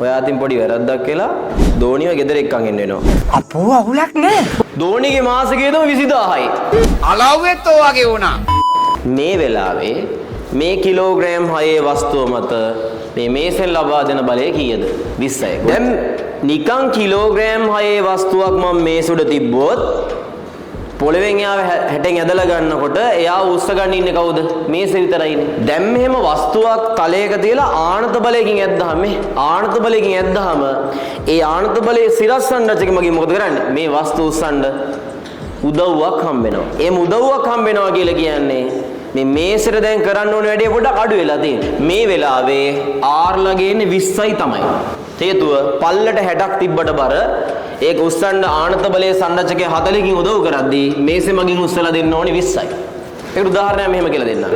ඔයා අතින් පොඩි වැරද්දක් කියලා දෝනිව ගෙදර එක්කන් එන්න වෙනවා. අපෝ අවුලක් නෑ. දෝනිගේ මාසිකයේදම 20000යි. අලව්වෙත් ඔය වගේ වුණා. මේ වෙලාවේ මේ කිලෝග්‍රෑම් 6 වස්තුව මත මේ මේසෙන් ලබා දෙන බලය කීයද? 20යි. දැන් නිකන් කිලෝග්‍රෑම් 6 වස්තුවක් මම මේස උඩ තිබ්බොත් පොළවෙන් යාව හැටෙන් ඇදලා ගන්නකොට එයා උස්ස ගන්න ඉන්නේ කවුද? මේස විතරයිනේ. දැන් මෙහෙම වස්තුවක් තලයක තියලා ආනත බලයකින් ඇද්දාම ඒ ආනත බලයේ සිරස්සන්න රචක මගින් මොකද කරන්නේ? මේ වස්තු උස්සන්න උදව්වක් හම්බ වෙනවා. ඒ උදව්වක් හම්බ වෙනවා කියලා කියන්නේ මේ මේසෙට දැන් කරන්න ඕන වැඩේ පොඩ්ඩක් අඩු වෙලා තියෙනවා. මේ වෙලාවේ R ලගේ ඉන්නේ 20යි තමයි. හේතුව පල්ලට 60ක් තිබ්බට බර ඒක උස්සන්න ආනත බලයේ සංරචකයේ 40කින් උදව් කරද්දී මේසෙ මගින් උස්සලා දෙන්න ඕනේ 20යි. ඒකට උදාහරණයක් මෙහෙම කියලා දෙන්නම්.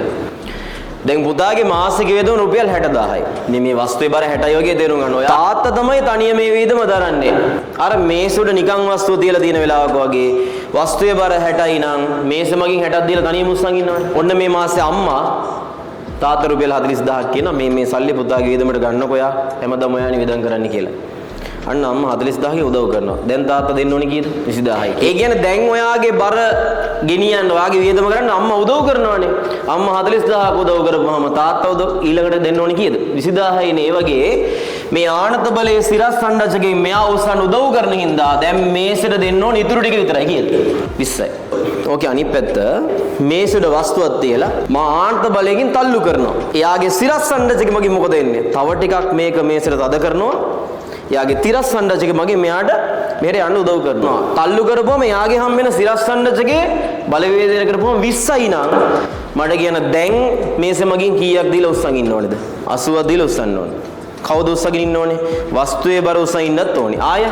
දැන් පුතාගේ මාසික වේදම රුපියල් 60000යි. මේ වස්තුවේ බර 60යි වගේ තේරුම් ගන්න ඕනේ. තාත්තා තමයි තනියම මේ වේදම දරන්නේ. අර මේස උඩ නිකන් වස්තුව තියලා තියෙන වෙලාවක වගේ වස්තුවේ බර 60යි නම් මේස මගින් 60ක් දීලා තනියම උස්සන් ඉන්නවනේ. ඔන්න මේ මාසේ අම්මා තාත්තා රුපියල් 40000ක් කියනවා මේ සල්ලි පුතාගේ වේදමට ගන්නකො යා හැමදාම ඔයානේ වියදම් කරන්න කියලා. අන්න අම්මා 40000ගේ උදව් කරනවා. දැන් තාත්තා දෙන්න ඕනේ කීයද? 20000යි. ඒ කියන්නේ දැන් ඔයාගේ බර ගෙනියන්න ඔයාගේ වියදම කරන්න අම්මා උදව් කරනවානේ. අම්මා 40000ක් උදව් කරපුවාම තාත්තා උදව් ඊළඟට දෙන්න ඕනේ කීයද? 20000යිනේ. ඒ වගේ මේ ආනත බලයේ සිරස් සංරචකයෙන් මෙයා උස්සන්න උදව් කරන හින්දා දැන් මේසෙට දෙන්න ඕනේ ඉතුරු ටික විතරයි කීයද? 20යි. ඕකේ අනිත් පැත්ත මේසෙට වස්තුවක් තියලා මා ආනත බලයෙන් තල්ලු කරනවා. එයාගේ සිරස් සංරචකෙ මගින් මොකද වෙන්නේ? තව ටිකක් මේක මේසෙට තද කරනවා. යාගේ තිරස් සංරචකෙ මගේ මෙයාට මෙහෙට යන්න උදව් කරනවා. තල්ලු කරපුවම යාගේ හම් වෙන සිරස් සංරචකේ බලවේදනය කරපුවම 20යි නම් මට කියන දැන් මේසෙ මගින් කීයක් දීලා උස්සන් ඉන්න ඕනේද? 80ක් දීලා උස්සන්න ඕනේ. කවුද උස්සගෙන ඉන්න ඕනේ? වස්තුවේ බර උස්සන් ඉන්නත් ඕනේ. ආය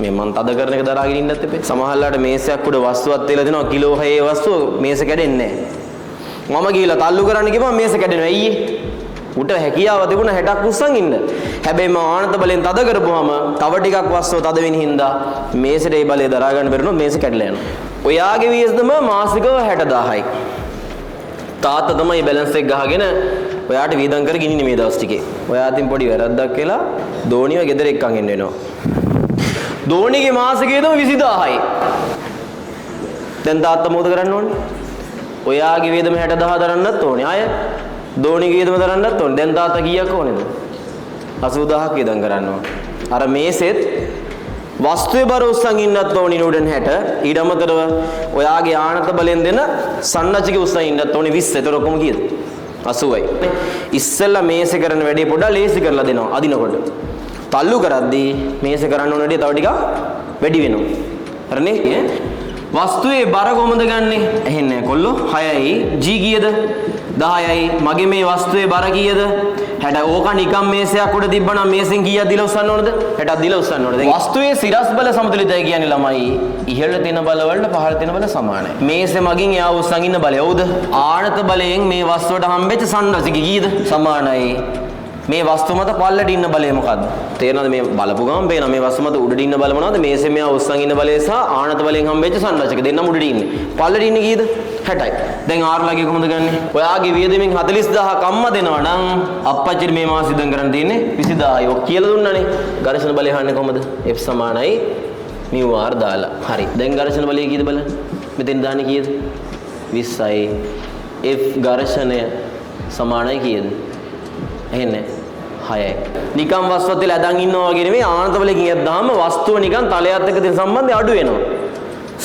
මේ මං තද කරන එක දරාගෙන ඉන්නත් එපේ. සමහරලාට මේසයක් උඩ වස්තුවක් තියලා දෙනවා කිලෝ 6 වස්තුව මේස කැඩෙන්නේ නැහැ. මම ගිහලා තල්ලු කරන්න ගිහම මේස කැඩෙනවා. ඇයි උට හැකියාව තිබුණ 60ක් උස්සන් ඉන්න. හැබැයි මම ආනත බලෙන් තද කරපුවාම තව ටිකක් වස්තුව තද වෙන හින්දා මේසෙට ඒ බලය දරා ගන්න බැරිනොත් මේස කැඩලා යනවා. ඔයාගේ වියදම මාසිකව 60000යි. තාත්තා තමයි බැලන්ස් එක ගහගෙන ඔයාට වියදම් කර ගිනින්නේ මේ දවස් ටිකේ. ඔයා අතින් පොඩි වැරද්දක් කියලා දෝනිව ගෙදර එක්කන් එන්න වෙනවා. දෝනිගේ මාසිකයේදම 20000යි. දැන් තාත්තා මොකද කරන්න ඕනේ? ඔයාගේ වියදම 60000 දරන්නත් ඕනේ. ආය දෝනිගේ වියදම දරන්නත් ඕනේ. දැන් තාත්තා කීයක් ඕනේද? 80000ක් වියදම් කරන්න ඕනේ. අර මේසෙත් වස්තුවේ බර උස්සන් ඉන්නත් ඕනේ නුඩන් 60. ඊට අමතරව ඔයාගේ ආනත බලෙන් දෙන සන්නචික උස්සන් ඉන්නත් ඕනේ 20. ඒතර ඔක්කොම කීයද? 80යි. ඉස්සෙල්ලා මේසෙ කරන වැඩේ පොඩ්ඩක් ලේසි කරලා දෙනවා අදිනකොට. තල්ලු කරද්දී මේසෙ කරන්න ඕන වැඩේ තව ටිකක් වැඩි වෙනවා. හරිනේ? වස්තුවේ බර කොහොමද ගන්නෙ? ඇහෙන්නේ නැහැ කොල්ලෝ. 6යි. G කීයද? 10යි. මගේ මේ වස්තුවේ බර කීයද? 60. ඕක නිකම් මේසයක් උඩ තිබ්බනම් මේසෙන් කීයක් දීලා උස්සන්න ඕනද? 60ක් දීලා උස්සන්න ඕනද? දැන් වස්තුවේ සිරස් බල සමතුලිතයි කියන්නේ ළමයි ඉහළ තියෙන බල වලට පහළ තියෙන බල සමානයි. මේසෙ මගින් එයා උස්සන් ඉන්න බලය. හවුද? ආනත බලයෙන් මේ වස්තුවට හම්බෙච්ච සංරචක කීයද? සමානයි. මේ වස්තු මත පල්ලට ඉන්න බලය මොකද්ද? තේරෙනවද මේ බලපු ගමන් පේනවා මේ වස්තු මත උඩට ඉන්න බල මොනවද? මේසෙ මෙයා උස්සන් ඉන්න බලය සහ ආනත බලයෙන් හම්බෙච්ච සංරචක දෙන්නම උඩට ඉන්නේ. පල්ලට ඉන්නේ කීයද? 60යි. දැන් R ලගේ කොහොමද ගන්නෙ? ඔයාගේ වියදමින් 40000ක් අම්මා දෙනවා නම් අප්පච්චිට මේ මාස ඉදන් කරන් තියෙන්නේ 20000යි. ඔක් කියලා දුන්නානේ. ඝර්ෂණ බලය හන්නේ කොහමද? F සමානයි mu R දාලා. හරි. දැන් ඝර්ෂණ බලය කීයද බලන්න. මෙතෙන් දාන්නේ කීයද? 20යි. F ඝර්ෂණය සමානයි කීයද? එහෙන්නේ 6යි. නිකම් වස්තුවත් තියලා අදන් ඉන්නවා වගේ නෙමෙයි ආනත බලකින් යද්දාම වස්තුව නිකන් තලයත් එක්ක තියෙන සම්බන්ධය අඩු වෙනවා.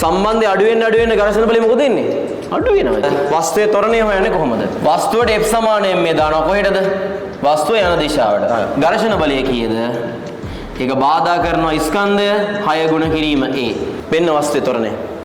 සම්බන්ධය අඩු වෙන්න ඝර්ෂණ බලය මොකද වෙන්නේ? අඩු වෙනවා. වස්තුවේ ත්වරණය හොයන්නේ කොහොමද? වස්තුවට F සමානයෙන් මේ දානවා කොහෙටද? වස්තුව යන දිශාවට. ඝර්ෂණ බලය කීයද? ඒක බාධා කරන ස්කන්ධය 6 ගුණ කිරීම A. වෙන්න වස්තුවේ ත්වරණය.